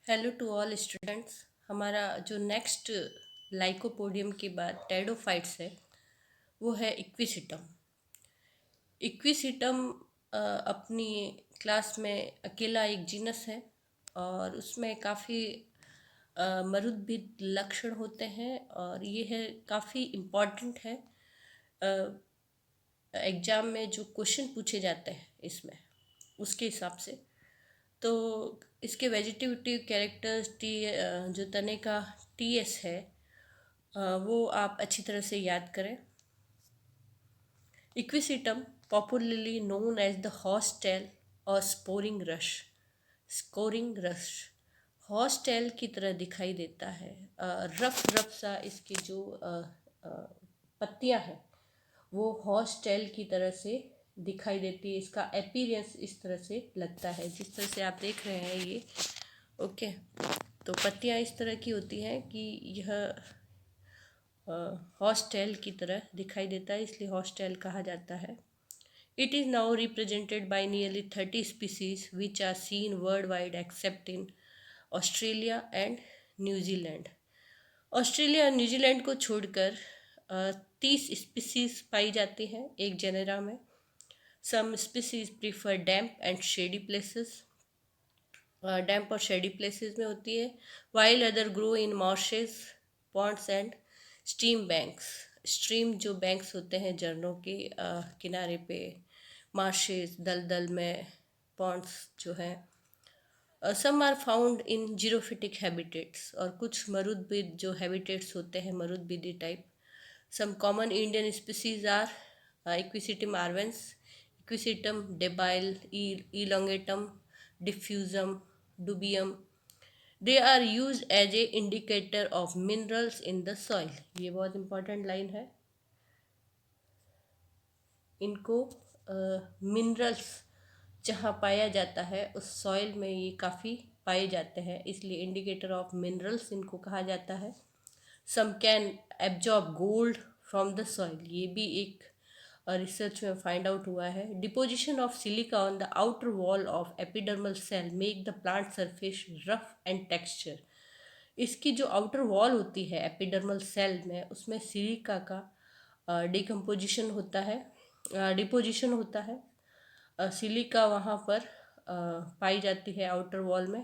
Hello to all students. हमारा जो next lycopodium के बाद टेडोफाइट्स है वो है इक्विसिटम। इक्विसिटम अपनी क्लास में अकेला एक जीनस है और उसमें काफ़ी मरुद्भिद लक्षण होते हैं और ये है काफ़ी इम्पॉर्टेंट है। एग्ज़ाम में जो क्वेश्चन पूछे जाते हैं इसमें उसके हिसाब से तो इसके वेजिटेटिव कैरेक्टर्स जो तने का टीएस है वो आप अच्छी तरह से याद करें। Equisetum popularly known as the horsetail और स्कोरिंग रश हॉर्सटेल की तरह दिखाई देता है। रफ रफ सा इसकी जो पत्तियां हैं वो हॉर्सटेल की तरह से दिखाई देती है। इसका अपीयरेंस इस तरह से लगता है जिस तरह से आप देख रहे हैं ये। ओके, तो पत्तियां इस तरह की होती हैं कि यह हॉर्सटेल की तरह दिखाई देता है, इसलिए हॉर्सटेल कहा जाता है। It is now represented by nearly 30 species which are seen world wide except in Australia and New Zealand. Australia और न्यूजीलैंड को छोड़कर 30 स्पीसीज पाई जाती हैं एक जेनेरा में। Some species prefer damp and shady places, damp और शेडी प्लेसेस में होती है, while other grow in marshes, ponds and stream banks. Stream जो बैंक्स होते हैं झरनों के किनारे पे, मार्शेस दलदल में, पॉन्ड्स जो है। Some are found in xerophytic habitats, और कुछ मरुद्भिद जो हैबिटेट्स होते हैं मरुद्भिदी type. Some common Indian species are Equisetum arvense, Equisetum debile, elongatum, diffusum, dubium. They are use as a indicator of minerals in the soil. ये बहुत important line है। इनको मिनरल्स जहाँ पाया जाता है उस सॉइल में ये काफ़ी पाए जाते हैं, इसलिए इंडिकेटर ऑफ मिनरल्स इनको कहा जाता है। Some can absorb gold from the soil, ये भी एक रिसर्च में फाइंड आउट हुआ है। Deposition of silica on the outer wall of epidermal cell make the plant surface rough and texture. इसकी जो आउटर वॉल होती है एपिडर्मल सेल में, उसमें सिलिका का डिकम्पोजिशन होता है, डिपोजिशन होता है। सिलिका वहाँ पर पाई जाती है आउटर वॉल में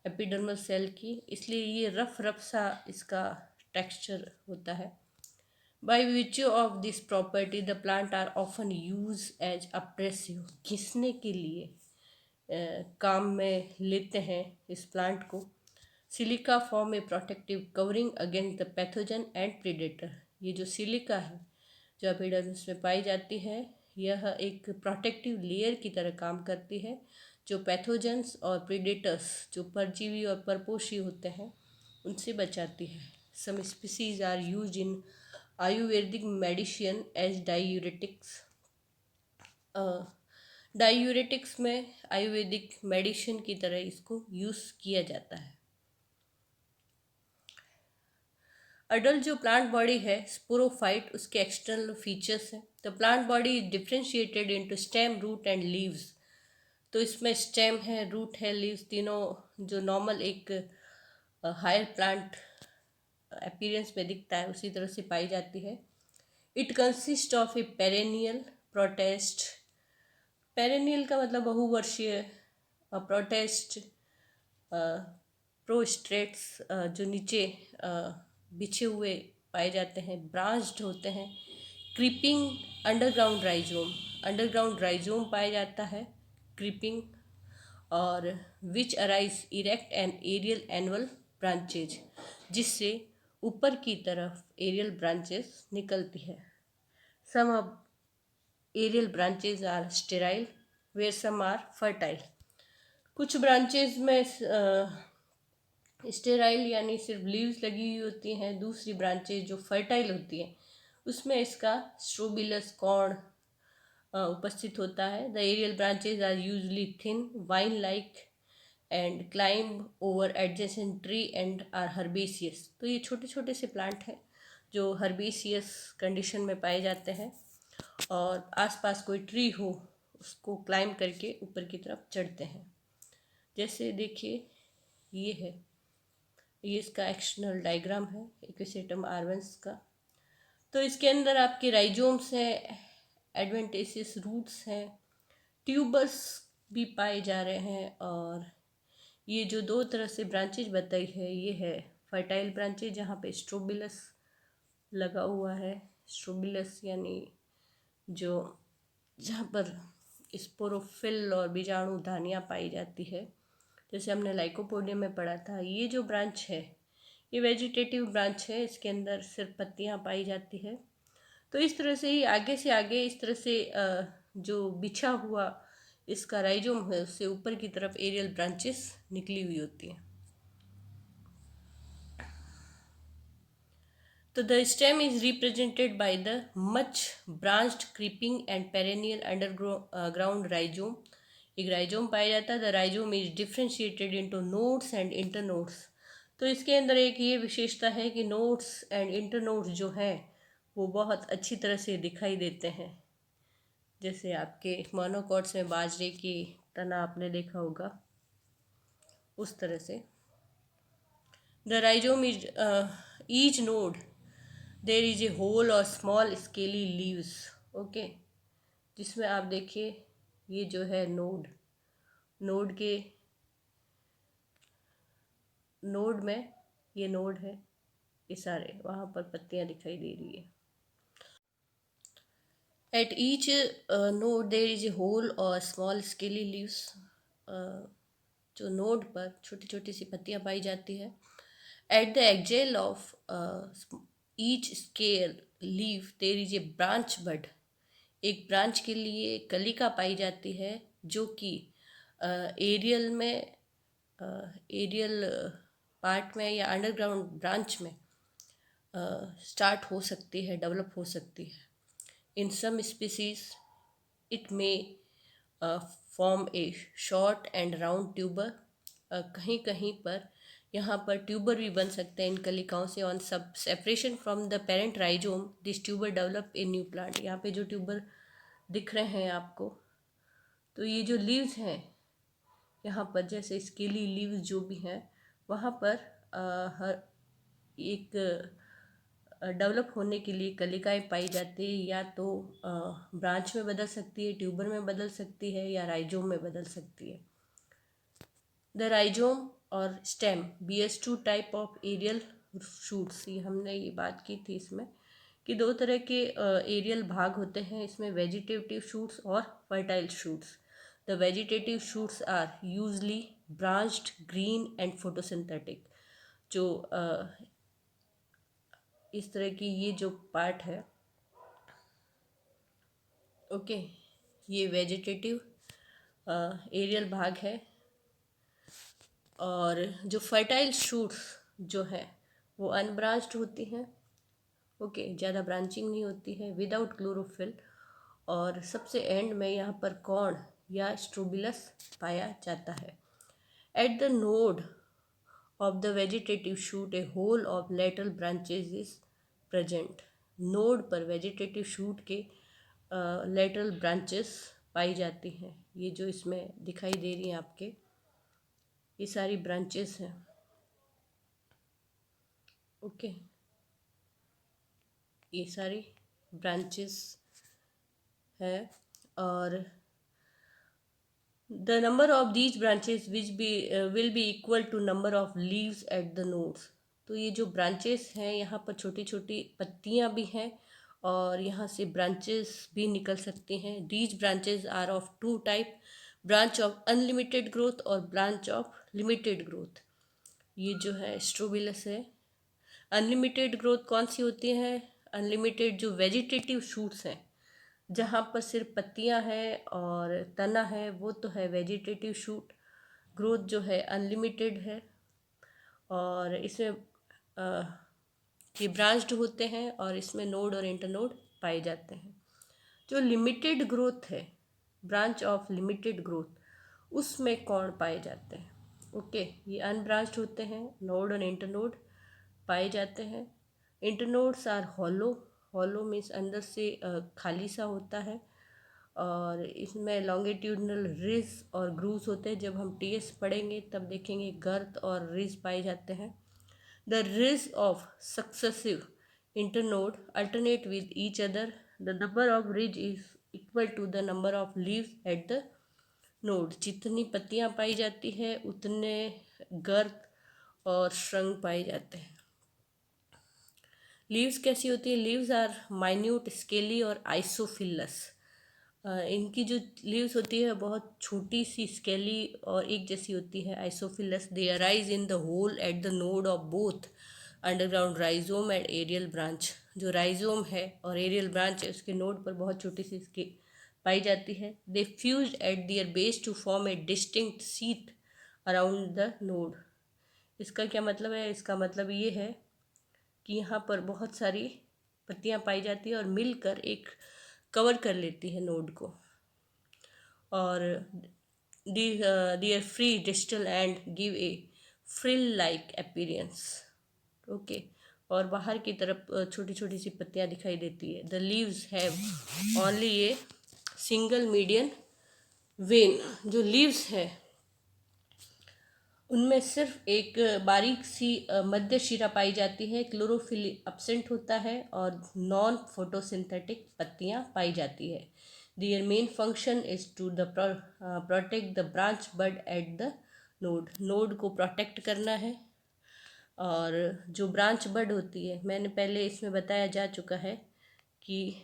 एपिडर्मल सेल की, इसलिए ये रफ रफ सा इसका टेक्सचर होता है। By virtue of this property the plant are often use as abrasive, घिसने के लिए काम में लेते हैं इस प्लांट को। Silica form a protective covering against the pathogen and predator. ये जो सिलिका है जो एपिडर्मिस में पाई जाती है, यह एक प्रोटेक्टिव लेयर की तरह काम करती है जो पैथोजेंस और प्रीडेटर्स जो परजीवी और परपोषी होते हैं उनसे बचाती है। Some species are use in Ayurvedic medicine as diuretics. Diuretics में आयुर्वेदिक मेडिसिन की तरह इसको यूज़ किया जाता है। अडल्ट जो प्लांट बॉडी है स्पोरोफाइट, उसके एक्सटर्नल फीचर्स हैं। The plant body is differentiated into stem, root and leaves. तो इसमें स्टेम है, रूट है, लीव्स, तीनों जो नॉर्मल एक हायर प्लांट अपीयरेंस में दिखता है उसी तरह से पाई जाती है। It consist of A perennial protest. Perennial का मतलब बहुवर्षीय, प्रोटेस्ट प्रोस्ट्रेट्स जो नीचे बिछे हुए पाए जाते हैं, ब्रांच्ड होते हैं। क्रीपिंग अंडरग्राउंड राइजोम पाया जाता है, क्रीपिंग, और which arise erect and aerial annual branches, जिससे ऊपर की तरफ एरियल ब्रांचेस निकलती है। Some of aerial branches are sterile where some are fertile. कुछ ब्रांचेज में स्टेराइल यानी सिर्फ लीव्स लगी हुई होती हैं, दूसरी ब्रांचेज जो फर्टाइल होती हैं उसमें इसका स्ट्रोबिलस कॉर्ड उपस्थित होता है। The aerial branches are usually thin, vine like and climb over adjacent tree and are herbaceous. तो ये छोटे छोटे से प्लांट हैं जो हर्बेसियस कंडीशन में पाए जाते हैं और आसपास कोई ट्री हो उसको क्लाइंब करके ऊपर की तरफ चढ़ते हैं। जैसे देखिए ये है, ये इसका एक्सटर्नल डायग्राम है इक्विसेटम आर्वेंस का। तो इसके अंदर आपके राइजोम्स हैं, एडवेंटेसियस रूट्स हैं, ट्यूबर्स भी पाए जा रहे हैं। और ये जो दो तरह से ब्रांचेज बताई है, ये है फर्टाइल ब्रांचेज जहाँ पे स्ट्रोबिलस लगा हुआ है। स्ट्रोबिलस यानी जो जहाँ पर स्पोरोफिल और बीजाणु धानियाँ पाई जाती है, जैसे हमने लाइकोपोडियम में पढ़ा था। ये जो ब्रांच है ये वेजिटेटिव ब्रांच है, इसके अंदर सिर्फ पत्तियाँ पाई जाती है। तो इस तरह से ही आगे से आगे इस तरह से जो बिछा हुआ इसका राइजोम है उससे ऊपर की तरफ एरियल ब्रांचेस निकली हुई होती हैं। तो the stem is represented by the much branched creeping and perennial underground rhizome. एक राइजोम पाया जाता है। The rhizome is differentiated into nodes and internodes. तो इसके अंदर एक ये विशेषता है कि नोड्स एंड इंटरनोड्स जो हैं वो बहुत अच्छी तरह से दिखाई देते हैं। जैसे आपके मोनोकॉट्स में बाजरे की तना आपने देखा होगा, उस तरह से। The rhizome is each node there is a whorl और स्मॉल स्केली लीव्स। ओके, जिसमें आप देखिए ये जो है नोड के नोड में ये नोड है, ये सारे वहाँ पर पत्तियाँ दिखाई दे रही है। At each node there is a whorl और स्मॉल स्केली लीव्स। जो नोड पर छोटी छोटी सी पत्तियाँ पाई जाती है। At the axil of each scale leaf there is a branch bud. एक ब्रांच के लिए कलिका पाई जाती है जो कि एरियल में एरियल पार्ट में या अंडरग्राउंड ब्रांच में स्टार्ट हो सकती है, डेवलप हो सकती है। In some species it may form a short and round tuber. कहीं कहीं पर यहाँ पर ट्यूबर भी बन सकते हैं इन कलिकाओं से। ऑन सब separation from the parent rhizome this tuber develop a new plant. यहाँ पे जो ट्यूबर दिख रहे हैं आपको, तो ये जो लीव्स हैं यहाँ पर, जैसे स्केली लीव्स जो भी हैं वहाँ पर हर एक डेवलप होने के लिए कलिकाएं पाई जाती है। या तो ब्रांच में बदल सकती है, ट्यूबर में बदल सकती है, या राइजोम में बदल सकती है। द राइजोम और stem BS2 two type of aerial shoots. ये हमने ये बात की थी इसमें कि दो तरह के एरियल भाग होते हैं इसमें, वेजिटेटिव शूट्स और fertile shoots. The vegetative shoots are usually branched, green and photosynthetic. जो इस तरह की ये जो पार्ट है, ओके, ये वेजिटेटिव एरियल भाग है। और जो फर्टाइल शूट्स जो हैं वो अनब्रांच्ड होती हैं। ओके, ज़्यादा ब्रांचिंग नहीं होती है, विदाउट क्लोरोफिल। और सबसे एंड में यहाँ पर कॉर्न या स्ट्रोबिलस पाया जाता है। At the node of the vegetative shoot a whorl of lateral branches is present. Node पर वेजिटेटिव शूट के लेटरल ब्रांचेस पाई जाती हैं। ये जो इसमें दिखाई दे रही हैं आपके, ये सारी ब्रांचेस हैं। ओके, ये सारी ब्रांचेस है। और the number of these branches will be equal to number of leaves at the nodes. तो ये जो ब्रांचेस हैं यहाँ पर छोटी छोटी पत्तियाँ भी हैं और यहाँ से ब्रांचेस भी निकल सकती हैं। These branches are of two type, branch of unlimited growth और ब्रांच ऑफ लिमिटेड ग्रोथ। ये जो है स्ट्रोबिलस है। अनलिमिटेड ग्रोथ कौन सी होती है? अनलिमिटेड जो वेजिटेटिव शूट्स हैं जहाँ पर सिर्फ पत्तियाँ हैं और तना है, वो तो है वेजिटेटिव शूट। ग्रोथ जो है अनलिमिटेड है और इसमें ये ब्रांच्ड होते हैं और इसमें नोड और इंटरनोड पाए जाते हैं। जो लिमिटेड ग्रोथ है, ब्रांच ऑफ लिमिटेड ग्रोथ, उसमें कौन पाए जाते हैं? ओके, ये अनब्रांच्ड होते हैं, नोड और इंटरनोड पाए जाते हैं। Internodes are hollow. Hollow means अंदर से खाली सा होता है और इसमें लॉन्गिट्यूडनल रिज और ग्रूव्स होते हैं। जब हम टीएस पढ़ेंगे तब देखेंगे गर्त और रिज पाए जाते हैं। The ridge of successive internode alternate with each other. The number of ridge is equal to the number of leaves at the node. जितनी पत्तियां पाई जाती है उतने गर्त और श्रृंग पाए जाते हैं। लीव्स कैसी होती है? लीव्स आर माइन्यूट, स्केली और आइसोफिलस। इनकी जो लीव्स होती है बहुत छोटी सी, स्केली और एक जैसी होती है, isophyllous. They arise in the whorl at the node of both underground rhizome and aerial branch. जो राइजोम है और एरियल ब्रांच है उसके नोड पर बहुत छोटी सी इसकी पाई जाती है। They fuse at their base to form a distinct sheath around the node. इसका क्या मतलब है? इसका मतलब ये है कि यहाँ पर बहुत सारी पत्तियाँ पाई जाती है और मिलकर एक कवर कर लेती है नोड को। और their free distal end give a frill like appearance. Okay, और बाहर की तरफ छोटी छोटी सी पत्तियाँ दिखाई देती है। The leaves have only a single median when. जो लीव्स है उनमें सिर्फ एक बारीक सी मध्य शिरा पाई जाती है। क्लोरोफिल एब्सेंट होता है और नॉन फोटोसिंथेटिक पत्तियां पाई जाती है। Their main function is to the protect the branch bud at the node. Node को प्रोटेक्ट करना है। और जो ब्रांच बड होती है, मैंने पहले इसमें बताया जा चुका है कि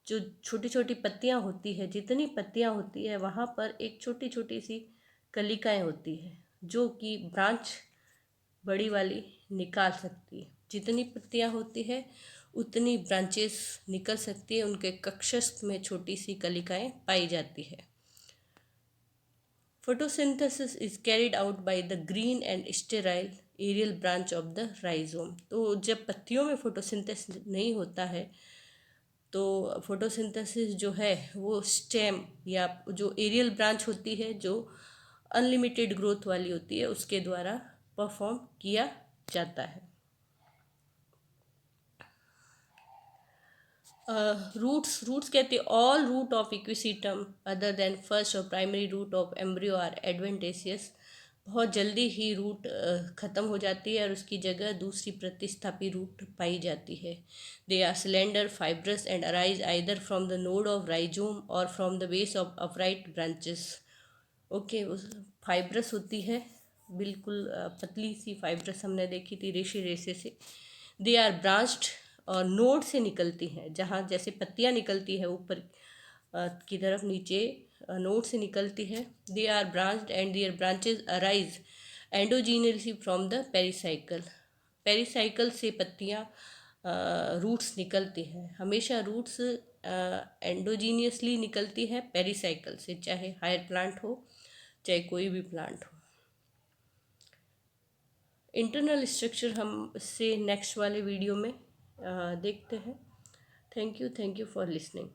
जो छोटी छोटी पत्तियां होती है, जितनी पत्तियां होती है वहाँ पर एक छोटी छोटी सी कलिकाएं होती है जो कि ब्रांच बड़ी वाली निकाल सकती है। जितनी पत्तियां होती है उतनी ब्रांचेस निकल सकती है। उनके कक्षस्थ में छोटी सी कलिकाएं पाई जाती है। Photosynthesis is carried out by the green and sterile aerial branch of the rhizome. तो जब पत्तियों में फोटोसिंथेसिस नहीं होता है तो फोटोसिंथेसिस जो है वो स्टेम या जो एरियल ब्रांच होती है, जो अनलिमिटेड ग्रोथ वाली होती है, उसके द्वारा परफॉर्म किया जाता है। रूट्स कहते हैं all root of equisetum other than first और primary root of embryo are adventitious. बहुत जल्दी ही रूट ख़त्म हो जाती है और उसकी जगह दूसरी प्रतिस्थापी रूट पाई जाती है। They are cylinder, fibrous and arise either from the node of rhizome और from the base of upright branches. Okay, उस फाइब्रस होती है, बिल्कुल पतली सी फाइब्रस हमने देखी थी रेशे रेशे से। दे आर ब्रांच्ड और नोड से निकलती हैं, जहाँ जैसे पत्तियाँ निकलती है ऊपर की तरफ, नीचे नोड से निकलती है। They are branched and their branches arise endogenously from the pericycle. Pericycle से पत्तियाँ रूट्स निकलती हैं। हमेशा रूट्स एंडोजीनियसली निकलती है पेरिसाइकल से, चाहे हायर प्लांट हो चाहे कोई भी प्लांट हो। इंटरनल स्ट्रक्चर हम इससे नेक्स्ट वाले वीडियो में देखते हैं। Thank you for listening.